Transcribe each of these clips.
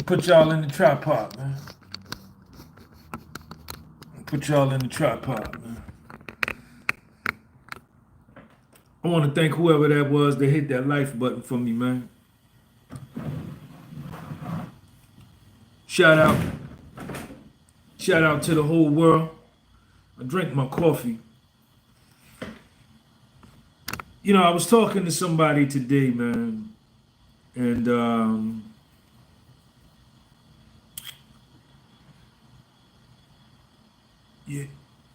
Put y'all in the tripod, man. Put y'all in the tripod, man. I want to thank whoever that was that hit that like button for me, man. Shout out, shout out to the whole world. I drink my coffee. You know, I was talking to somebody today, man, and yeah,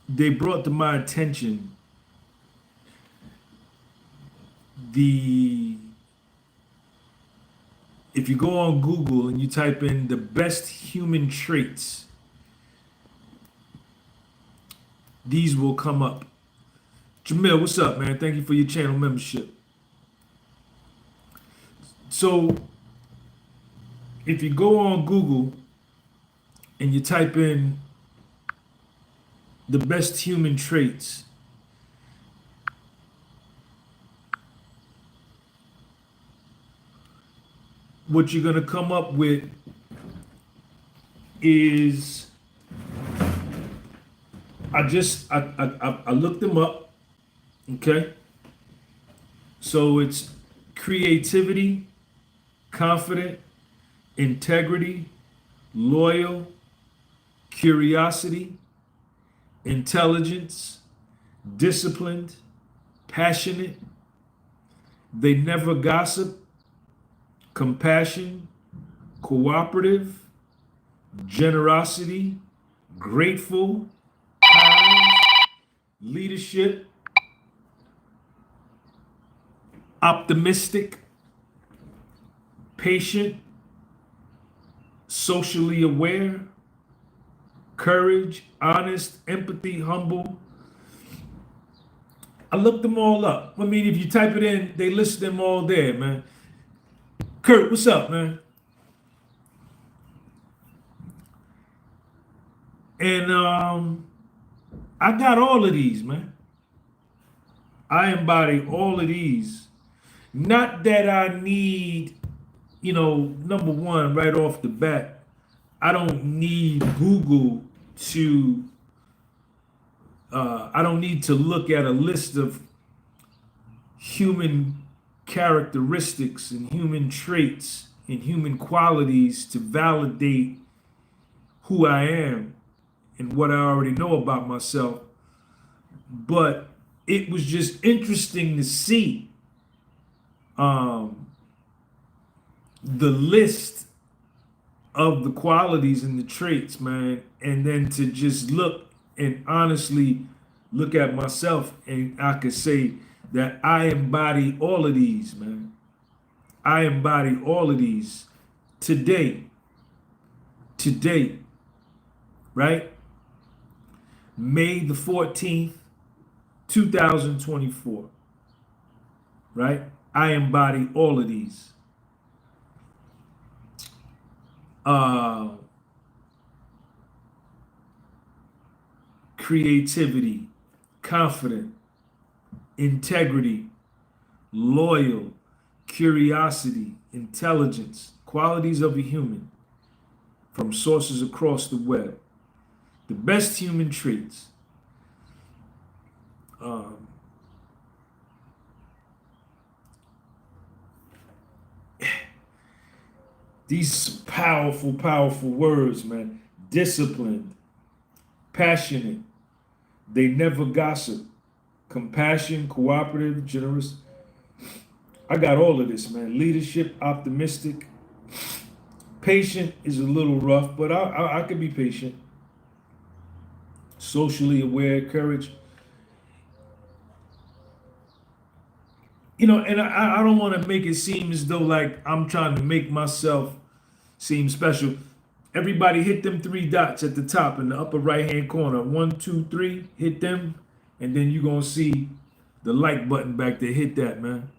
they brought to my attention the if you go on Google and you type in the best human traits, these will come up. Jamil, what's up, man? Thank you for your channel membership. So, if you go on Google and you type in the best human traits, what you're gonna come up with is I looked them up, okay? So it's creativity, confident, integrity, loyal, curiosity, intelligence, disciplined, passionate, they never gossip, compassion, cooperative, generosity, grateful, kind, leadership, optimistic, patient, socially aware, courage, honest, empathy, humble. I looked them all up. I mean, if you type it in, they list them all there, man. Kurt, what's up, man? And I got all of these, man. I embody all of these. Not that I need, number one, right off the bat, I don't need Google to, I don't need to look at a list of human characteristics and human traits and human qualities to validate who I am and what I already know about myself. But it was just interesting to see the list of the qualities and the traits, man, and then to just look and honestly look at myself, and I could say that I embody all of these, man. I embody all of these today, right? May the 14th, 2024, right? I embody all of these. Creativity, confident, integrity, loyal, curiosity, intelligence, qualities of a human from sources across the web. The best human traits. These powerful, powerful words, man. Disciplined, passionate, they never gossip, compassion, cooperative, generous. I got all of this, man. Leadership, optimistic. Patient is a little rough, but I can be patient. Socially aware, courage. And I don't want to make it seem as though like I'm trying to make myself seem special. Everybody hit them three dots at the top in the upper right hand corner. 1, 2, 3, hit them, and then you're gonna see the like button back there. Hit that, man.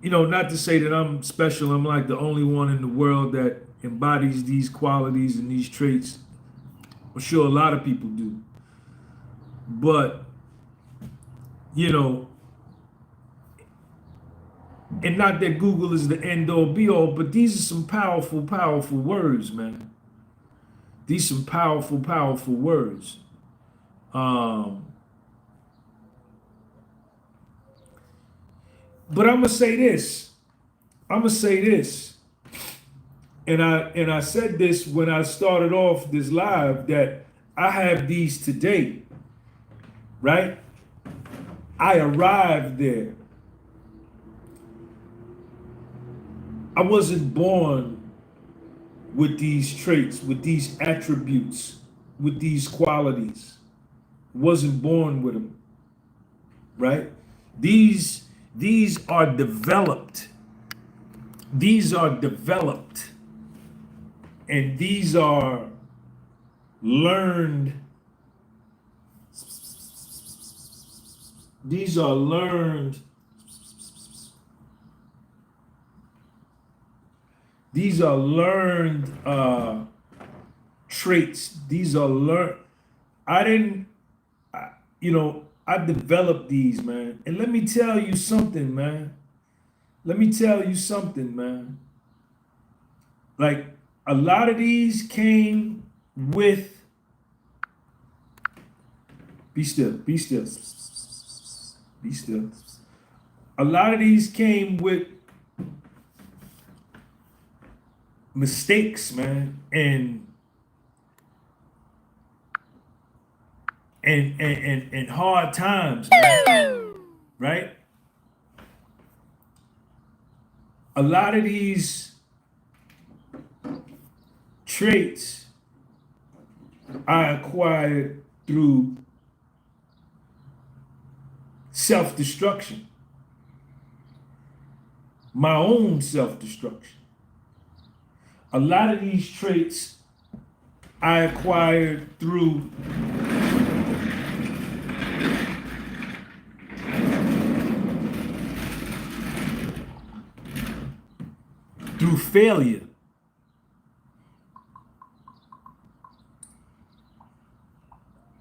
not to say that I'm special. I'm like the only one in the world that embodies these qualities and these traits. I'm sure a lot of people do. But, you know, and not that Google is the end all be all, but these are some powerful, powerful words, man. These some powerful, powerful words. But I'm gonna say this. I'm gonna say this. And I said this when I started off this live that I have these today, right? I arrived there. I wasn't born with these traits, with these attributes, with these qualities. Wasn't born with them, right? These are developed. These are developed. And these are learned. These are learned. These are learned traits. These are learned. I developed these, man. And let me tell you something, man. Let me tell you something, man. Like, a lot of these came with, be still, be still, be still. A lot of these came with mistakes, man, and hard times, man, right? A lot of these traits I acquired through self-destruction, my own self-destruction. A lot of these traits I acquired through failure.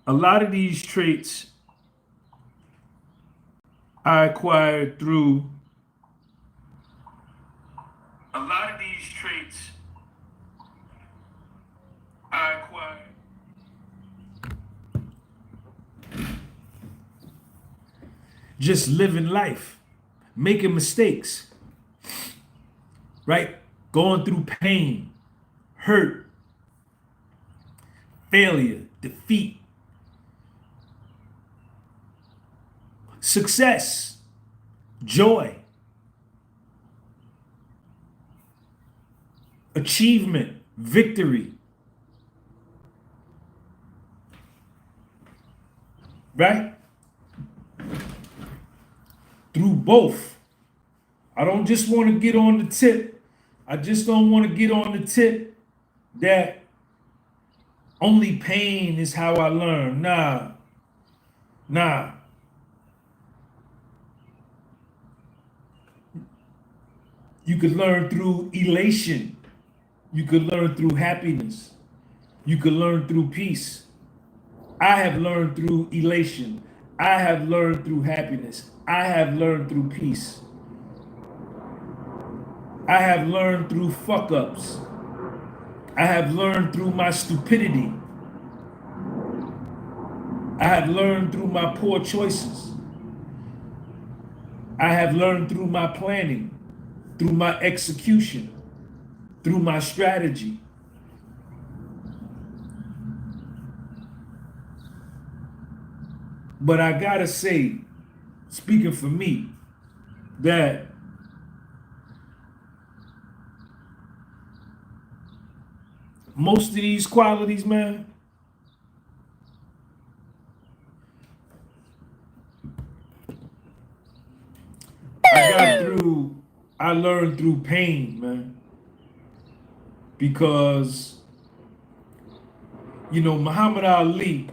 A lot of these traits I acquired through just living life, making mistakes, right? Going through pain, hurt, failure, defeat, success, joy, achievement, victory, right? Through both. I don't just want to get on the tip. I just don't want to get on the tip that only pain is how I learn. Nah. You could learn through elation. You could learn through happiness. You could learn through peace. I have learned through elation. I have learned through happiness. I have learned through peace. I have learned through fuck ups. I have learned through my stupidity. I have learned through my poor choices. I have learned through my planning, through my execution, through my strategy. But I gotta say, speaking for me, that most of these qualities, man, I learned through pain, man. Because, Muhammad Ali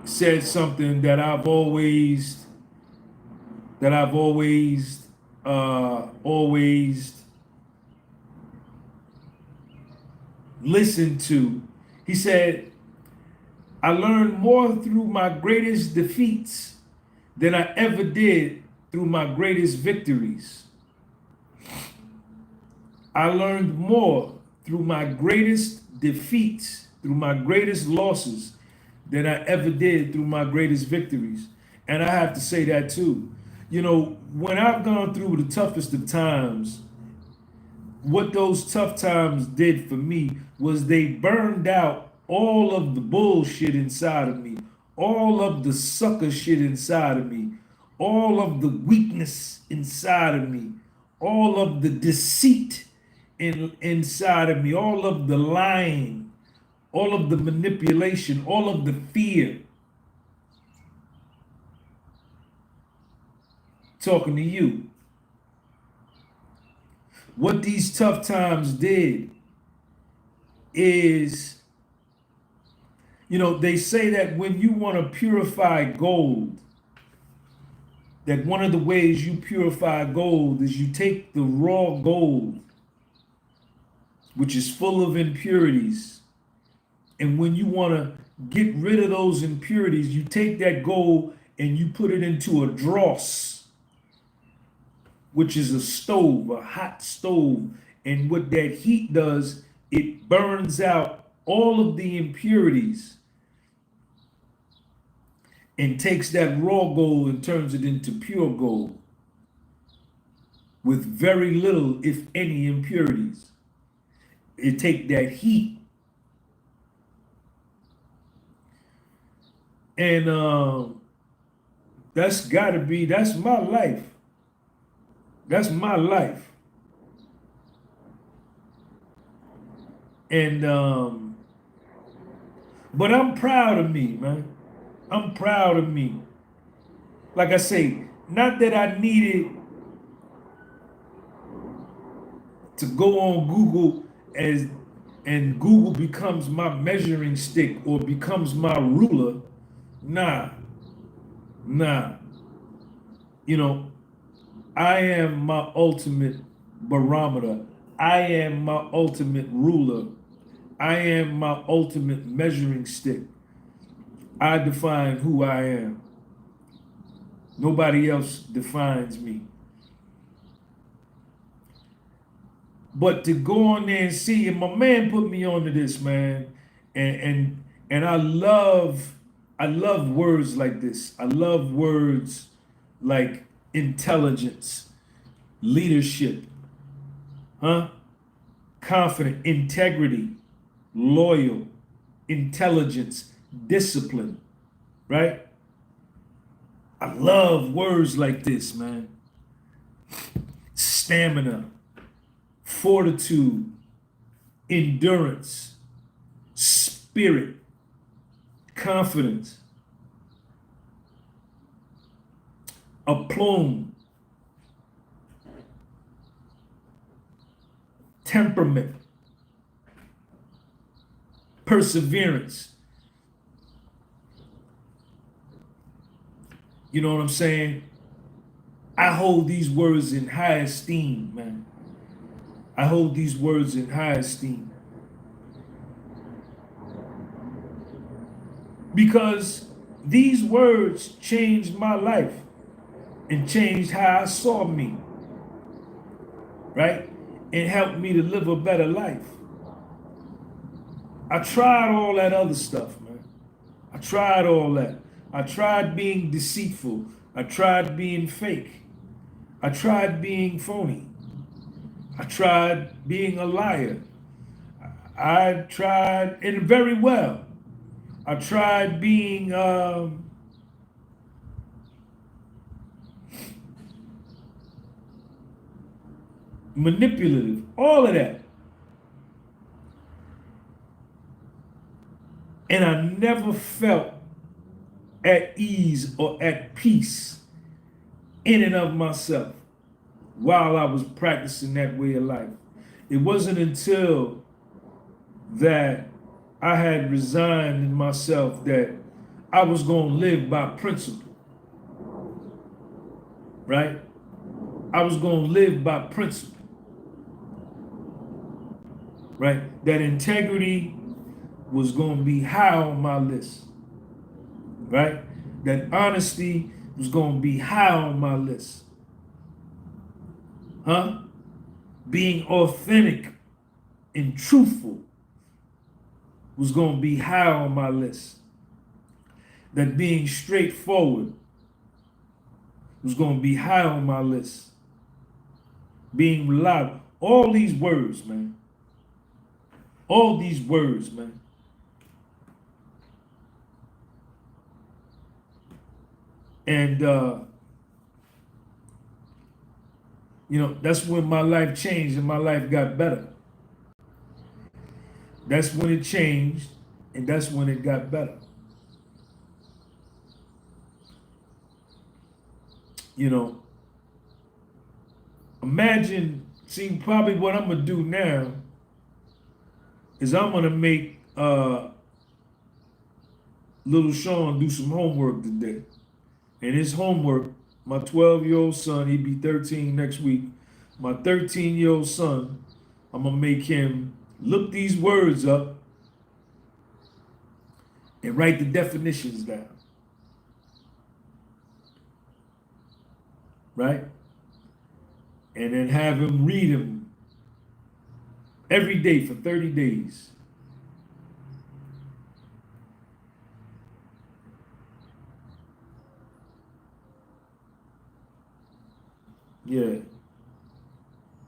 said something that I've always that I've always listened to. He said, I learned more through my greatest defeats than I ever did through my greatest victories. I learned more through my greatest defeats, through my greatest losses, than I ever did through my greatest victories. And I have to say that too. You know, when I've gone through the toughest of times, what those tough times did for me was they burned out all of the bullshit inside of me, all of the sucker shit inside of me, all of the weakness inside of me, all of the deceit inside of me, all of the lying, all of the manipulation, all of the fear. Talking to you. What these tough times did is, you know, they say that when you want to purify gold, that one of the ways you purify gold is you take the raw gold, which is full of impurities, and when you want to get rid of those impurities, you take that gold and you put it into a dross, which is a stove, a hot stove. And what that heat does, it burns out all of the impurities and takes that raw gold and turns it into pure gold with very little, if any, impurities. It takes that heat. And that's my life. That's my life. And but I'm proud of me, man. I'm proud of me. Like I say, not that I needed to go on Google and Google becomes my measuring stick or becomes my ruler. Nah. You know, I am my ultimate barometer. I am my ultimate ruler. I am my ultimate measuring stick. I define who I am. Nobody else defines me. But to go on there and see, and my man put me onto this, man, and I love words like this. I love words like intelligence, leadership, confident, integrity, loyal, intelligence, discipline, right? I love words like this, man. Stamina, fortitude, endurance, spirit, confidence, aplomb, temperament, perseverance. You know what I'm saying? I hold these words in high esteem, man. I hold these words in high esteem. Because these words changed my life and changed how I saw me, right? And helped me to live a better life. I tried all that other stuff, man. I tried all that. I tried being deceitful. I tried being fake. I tried being phony. I tried being a liar. I tried, and very well, I tried being manipulative, all of that. And I never felt at ease or at peace in and of myself while I was practicing that way of life. It wasn't until that I had resigned in myself that I was going to live by principle. right? I was going to live by principle, right? That integrity was going to be high on my list, right? That honesty was going to be high on my list, huh? Being authentic and truthful was going to be high on my list. That being straightforward was going to be high on my list. Being reliable. All these words, man. All these words, man. And, that's when my life changed and my life got better. That's when it changed and that's when it got better. Imagine, see, probably what I'm going to do now is I'm going to make little Sean do some homework today. And his homework, my 12-year-old son, he'd be 13 next week. My 13-year-old son, I'm going to make him look these words up and write the definitions down. Right? And then have him read them every day for 30 days. Yeah.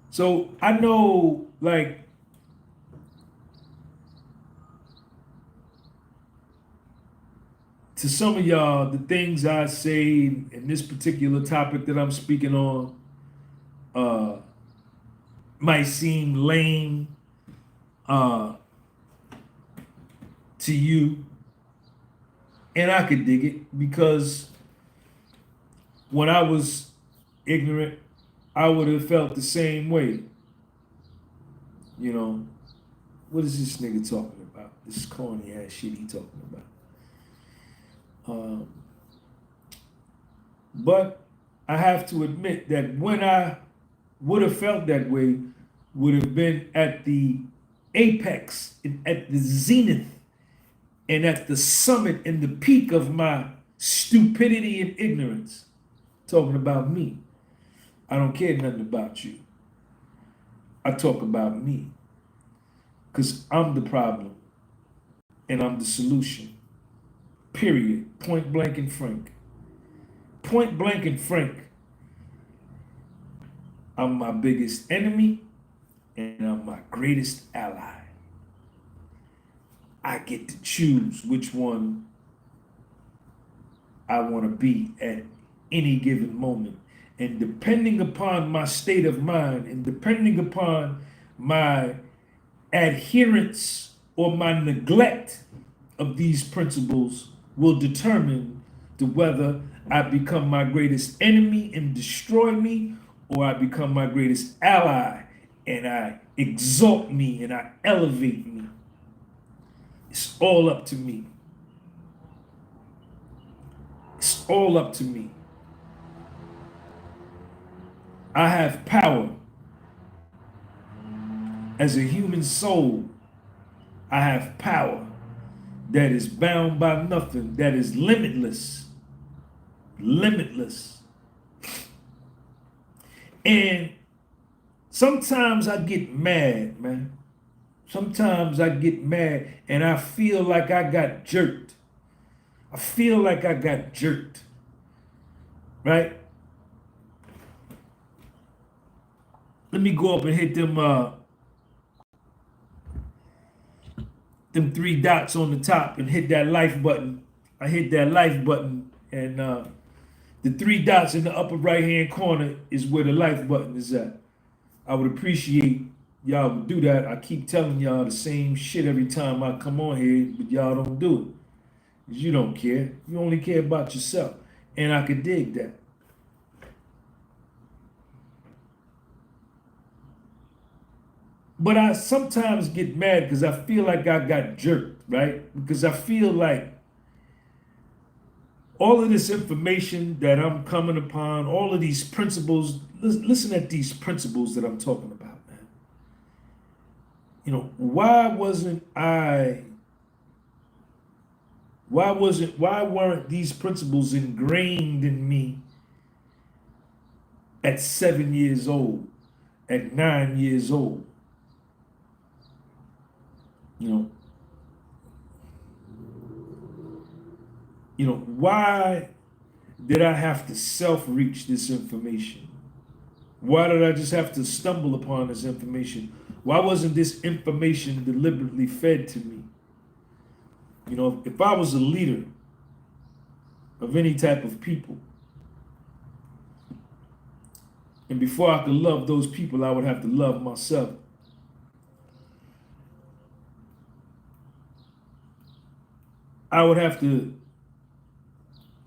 So I know, like, to some of y'all, the things I say in this particular topic that I'm speaking on might seem lame to you. And I could dig it because when I was ignorant, I would have felt the same way. What is this nigga talking about? This corny ass shit he talking about. But I have to admit that when I would have felt that way, would have been at the apex, at the zenith, and at the summit and the peak of my stupidity and ignorance. Talking about me. I don't care nothing about you. I talk about me. Because I'm the problem. And I'm the solution. Period. Point blank and frank. Point blank and frank. I'm my biggest enemy and I'm my greatest ally. I get to choose which one I want to be at any given moment. And depending upon my state of mind and depending upon my adherence or my neglect of these principles will determine whether I become my greatest enemy and destroy me, or I become my greatest ally and I exalt me and I elevate me. It's all up to me. It's all up to me. I have power. As a human soul, I have power that is bound by nothing, that is limitless. Limitless. And sometimes I get mad, man. Sometimes I get mad and I feel like I got jerked. I feel like I got jerked. Right? Let me go up and hit them three dots on the top and hit that life button. I hit that life button and the three dots in the upper right hand corner is where the life button is at. I would appreciate y'all would do that. I keep telling y'all the same shit every time I come on here, but y'all don't do it. You don't care. You only care about yourself. And I could dig that. But I sometimes get mad because I feel like I got jerked, right? Because I feel like all of this information that I'm coming upon, all of these principles, listen at these principles that I'm talking about, man. You know, why weren't these principles ingrained in me at 7 years old, at 9 years old? You know, why did I have to self-reach this information? Why did I just have to stumble upon this information? Why wasn't this information deliberately fed to me? You know, if I was a leader of any type of people, and before I could love those people, I would have to love myself. I would have to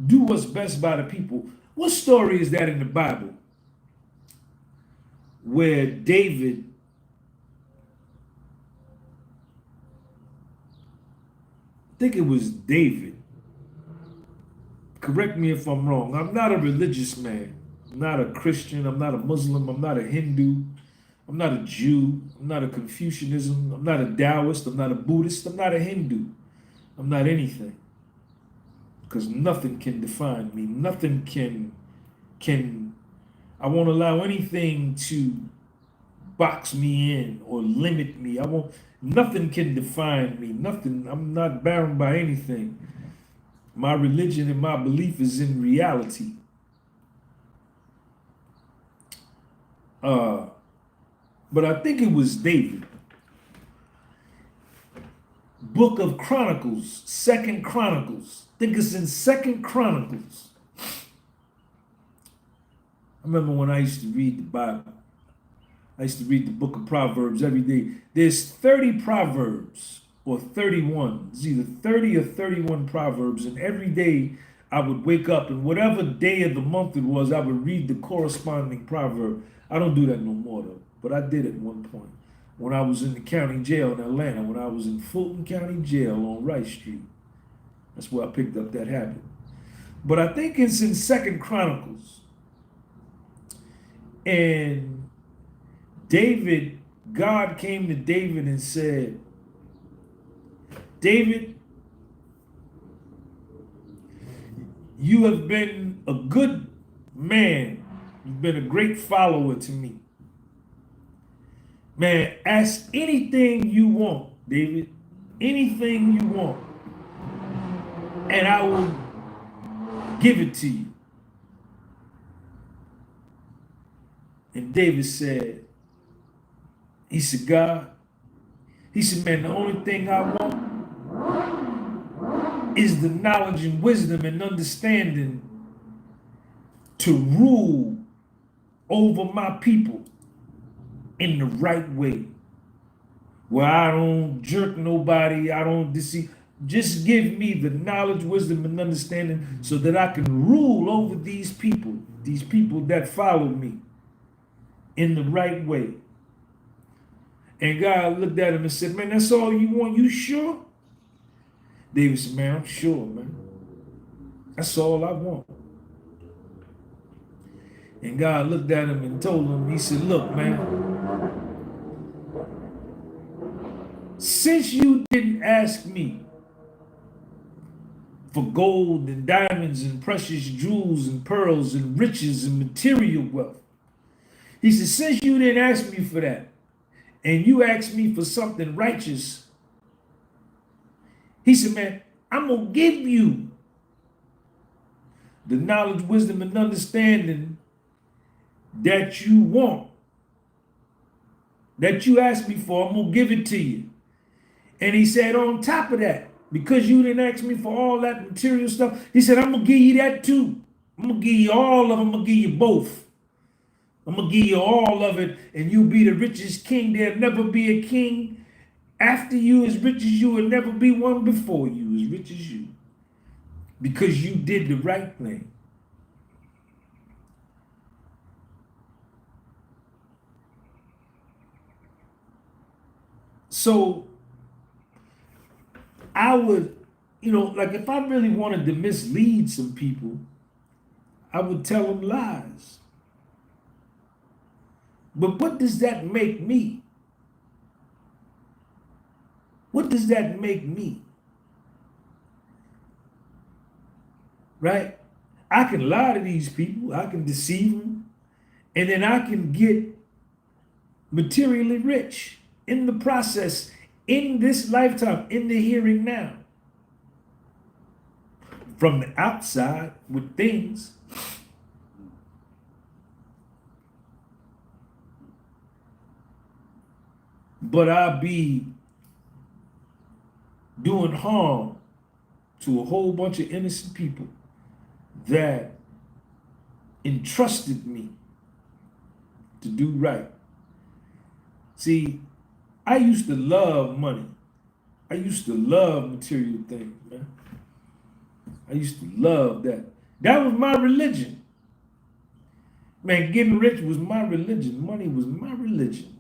do what's best by the people. What story is that in the Bible where David, I think it was David, correct me if I'm wrong. I'm not a religious man. I'm not a Christian. I'm not a Muslim. I'm not a Hindu. I'm not a Jew. I'm not a Confucianism. I'm not a Taoist. I'm not a Buddhist. I'm not a Hindu. I'm not anything. Because nothing can define me. Nothing can I won't allow anything to box me in or limit me. Nothing can define me. Nothing, I'm not bound by anything. My religion and my belief is in reality. But I think it was David. Book of Chronicles, Second Chronicles. I think it's in Second Chronicles. I remember when I used to read the Bible. I used to read the book of Proverbs every day. There's 30 Proverbs or 31. It's either 30 or 31 Proverbs. And every day I would wake up and whatever day of the month it was, I would read the corresponding proverb. I don't do that no more though, but I did at one point. When I was in the county jail in Atlanta, when I was in Fulton County Jail on Rice Street. That's where I picked up that habit. But I think it's in Second Chronicles. And God came to David and said, David, you have been a good man. You've been a great follower to me. Man, ask anything you want, David. Anything you want. And I will give it to you. And David said, he said, God, he said, man, the only thing I want is the knowledge and wisdom and understanding to rule over my people in the right way. Where I don't jerk nobody, I don't deceive. Just give me the knowledge, wisdom, and understanding so that I can rule over these people that follow me in the right way. And God looked at him and said, man, that's all you want? You sure? David said, man, I'm sure, man. That's all I want. And God looked at him and told him, he said, look, man, since you didn't ask me for gold and diamonds and precious jewels and pearls and riches and material wealth, he said, since you didn't ask me for that, and you asked me for something righteous, he said, man, I'm going to give you the knowledge, wisdom, and understanding that you want, that you asked me for. I'm going to give it to you. And he said, on top of that, because you didn't ask me for all that material stuff, he said, I'm going to give you that too. I'm going to give you all of them. I'm going to give you both. I'm going to give you all of it, and you'll be the richest king. There'll never be a king after you as rich as you, and never be one before you as rich as you. Because you did the right thing. So I would You know, like if I really wanted to mislead some people, I would tell them lies. But what does that make me? What does that make me? Right? I can lie to these people, I can deceive them, and then I can get materially rich in the process, in this lifetime, in the here and now. From the outside with things. But I'll be doing harm to a whole bunch of innocent people that entrusted me to do right. See, I used to love money. I used to love material things, man. I used to love that. That was my religion. Man, getting rich was my religion. Money was my religion.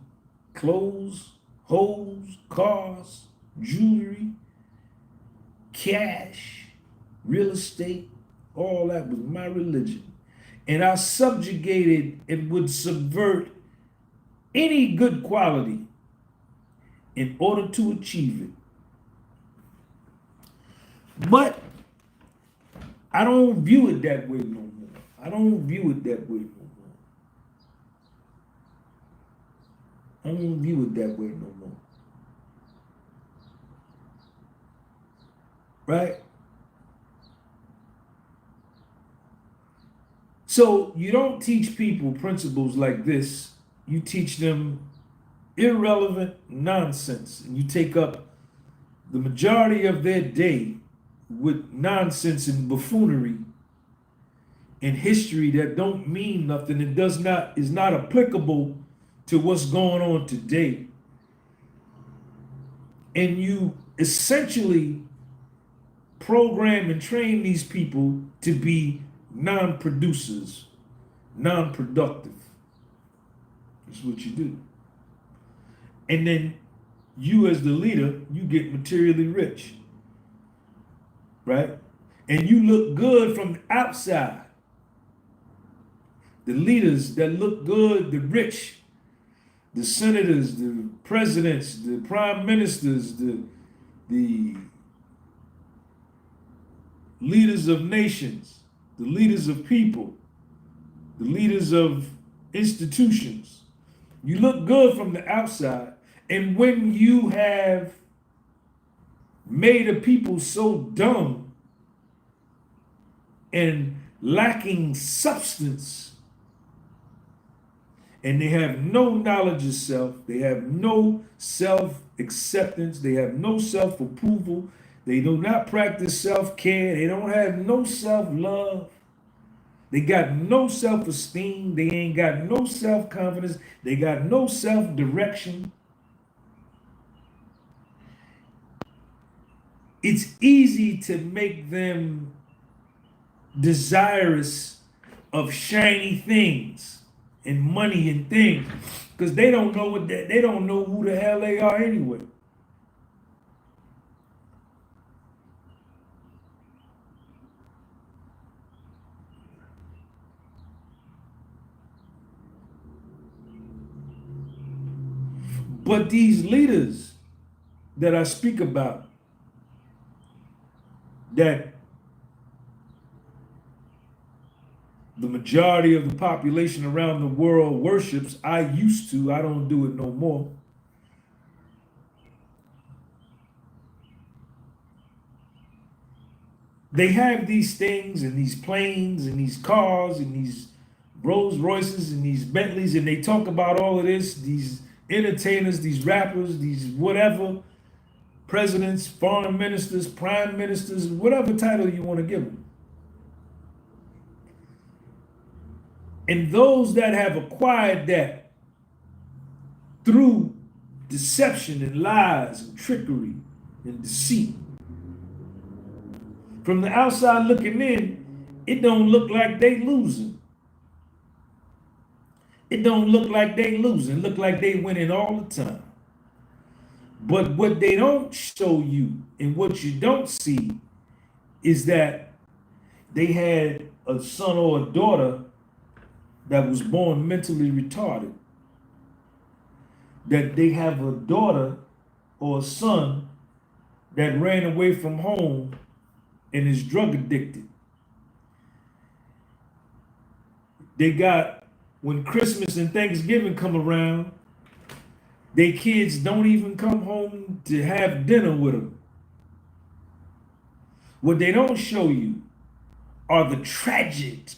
Clothes, hoes, cars, jewelry, cash, real estate, all that was my religion. And I subjugated and would subvert any good quality in order to achieve it. But I don't view it that way no more. I don't view it that way no more. I don't view it that way no more. Right? So you don't teach people principles like this. You teach them irrelevant nonsense. And you take up the majority of their day with nonsense and buffoonery and history that don't mean nothing and is not applicable to what's going on today. And you essentially program and train these people to be non-producers, non-productive. That's what you do. And then you as the leader, you get materially rich. Right? And you look good from the outside. The leaders that look good, the rich, the senators, the presidents, the prime ministers, the leaders of nations, the leaders of people, the leaders of institutions. You look good from the outside. And when you have made a people so dumb and lacking substance, and they have no knowledge of self, they have no self-acceptance, they have no self-approval, they do not practice self-care, they don't have no self-love, they got no self-esteem, they ain't got no self-confidence, they got no self-direction. It's easy to make them desirous of shiny things and money and things because they don't know they don't know who the hell they are anyway. But these leaders that I speak about, that the majority of the population around the world worships, I used to, I don't do it no more. They have these things and these planes and these cars and these Rolls Royces and these Bentleys, and they talk about all of this, these entertainers, these rappers, these whatever, presidents, foreign ministers, prime ministers, whatever title you want to give them. And those that have acquired that through deception and lies and trickery and deceit, from the outside looking in, it don't look like they losing. It don't look like they losing. It look like they winning all the time. But what they don't show you and what you don't see is that they had a son or a daughter that was born mentally retarded. That they have a daughter or a son that ran away from home and is drug addicted. They got, when Christmas and Thanksgiving come around, their kids don't even come home to have dinner with them. What they don't show you are the tragedies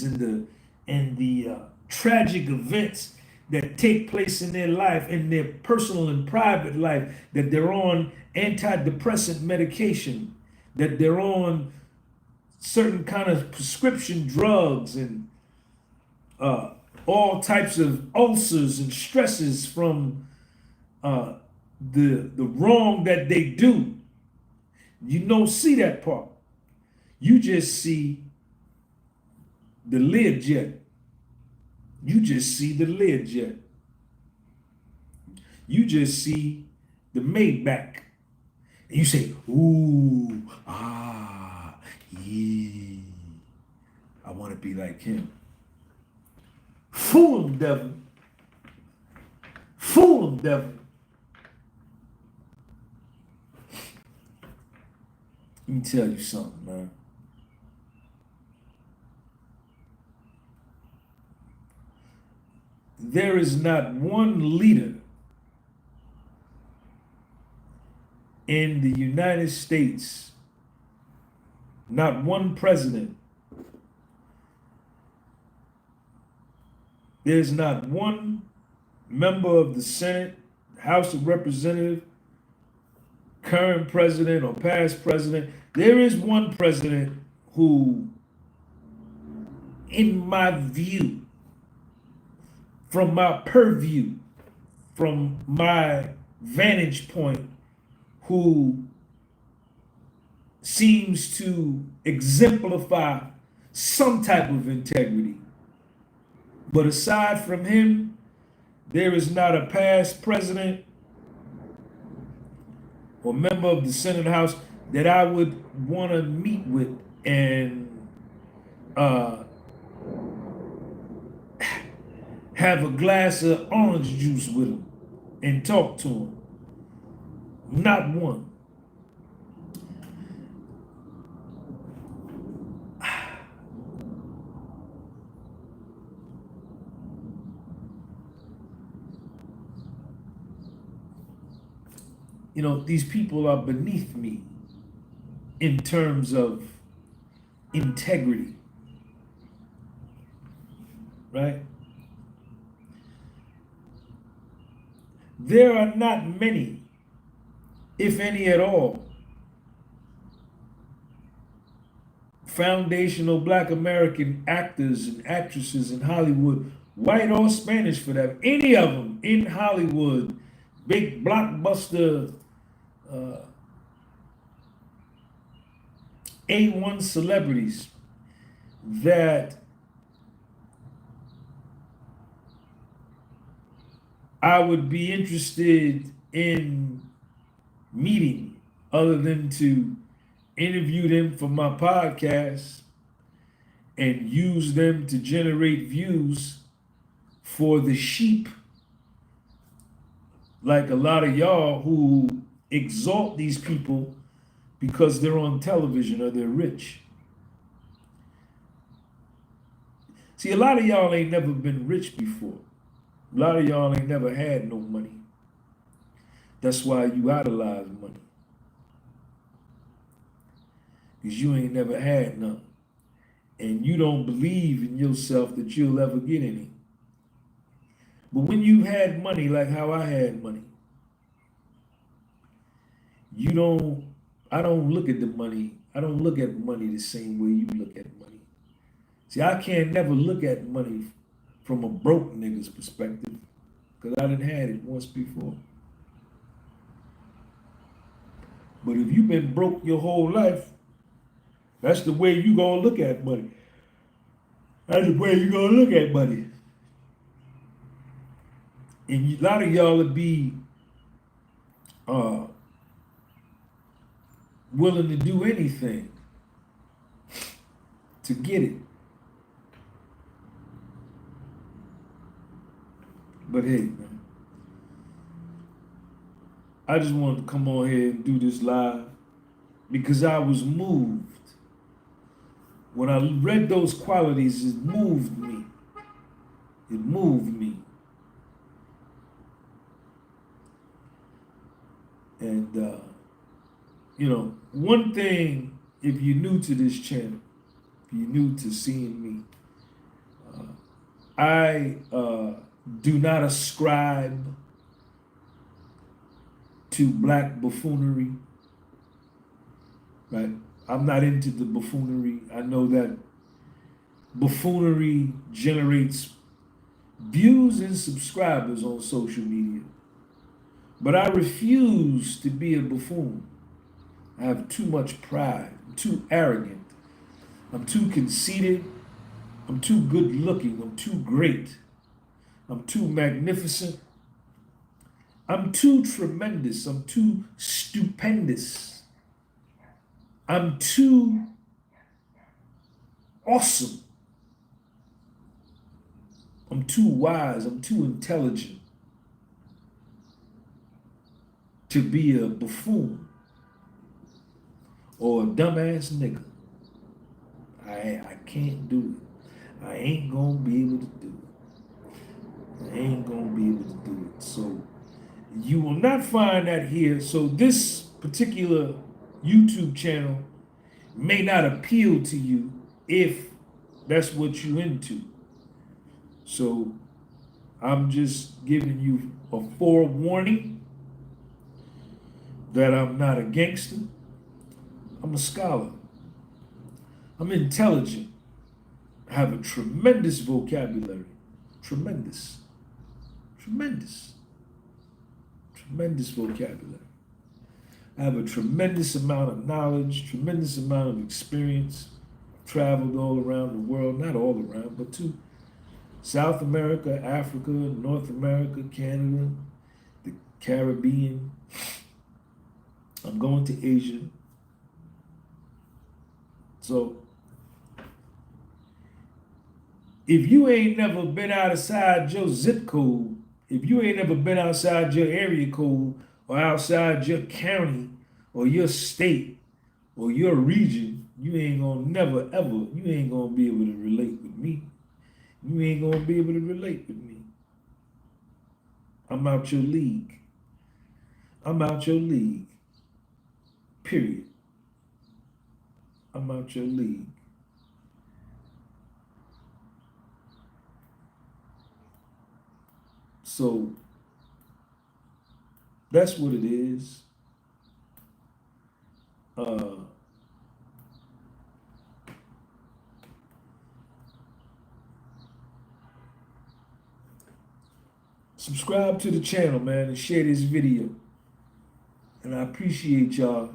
and the tragic events that take place in their life, in their personal and private life, that they're on antidepressant medication, that they're on certain kind of prescription drugs, and all types of ulcers and stresses from the wrong that they do. You don't see that part. You just see the Learjet. You just see the Learjet. You just see the Maybach. And you say, ooh, ah, yeah. I want to be like him. Fool him, devil. Fool him, devil. Let me tell you something, man. There is not one leader in the United States, not one president, there's not one member of the Senate, House of Representatives, current president or past president. There is one president who, in my view, from my purview, from my vantage point, who seems to exemplify some type of integrity. But aside from him, there is not a past president or member of the Senate House that I would want to meet with and have a glass of orange juice with him and talk to him. Not one. You know, these people are beneath me in terms of integrity, right? There are not many, if any at all, foundational Black American actors and actresses in Hollywood, white or Spanish for that, any of them in Hollywood, big blockbuster, A1 celebrities that I would be interested in meeting, other than to interview them for my podcast and use them to generate views for the sheep, like a lot of y'all who exalt these people because they're on television or they're rich. See, a lot of y'all ain't never been rich before. A lot of y'all ain't never had no money. That's why you idolize money. Because you ain't never had none. And you don't believe in yourself that you'll ever get any. But when you had money, like how I had money, I don't look at the money. I don't look at money the same way you look at money. See, I can't never look at money from a broke nigga's perspective, because I done had it once before. But if you've been broke your whole life, that's the way you gonna look at money. That's the way you gonna look at money. And a lot of y'all would be willing to do anything to get it. But hey, man, I just wanted to come on here and do this live because I was moved. When I read those qualities, it moved me. It moved me. And, one thing, if you're new to this channel, if you're new to seeing me, I do not ascribe to black buffoonery, right? I'm not into the buffoonery. I know that buffoonery generates views and subscribers on social media. But I refuse to be a buffoon. I have too much pride. I'm too arrogant. I'm too conceited. I'm too good looking. I'm too great. I'm too magnificent. I'm too tremendous. I'm too stupendous. I'm too awesome. I'm too wise. I'm too intelligent to be a buffoon or a dumbass nigga. I can't do it. I ain't gonna be able to do it. I ain't gonna be able to do it. So you will not find that here. So this particular YouTube channel may not appeal to you if that's what you're into. So I'm just giving you a forewarning that I'm not a gangster. I'm a scholar. I'm intelligent. I have a tremendous vocabulary. Tremendous. Tremendous. Tremendous vocabulary. I have a tremendous amount of knowledge, tremendous amount of experience. Traveled all around the world, not all around, but to South America, Africa, North America, Canada, the Caribbean. I'm going to Asia. So if you ain't never been outside your zip code, if you ain't never been outside your area code or outside your county or your state or your region, you ain't gonna never ever, you ain't gonna be able to relate with me. You ain't gonna be able to relate with me. I'm out your league. I'm out your league. Period. I'm out your league. So that's what it is. Subscribe to the channel, man, and share this video. And I appreciate y'all.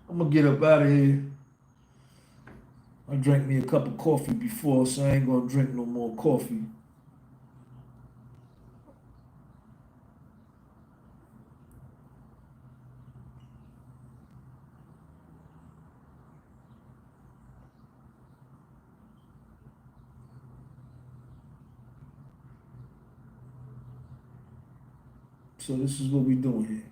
I'm gonna get up out of here. I drank me a cup of coffee before, so I ain't gonna drink no more coffee. So this is what we doing here.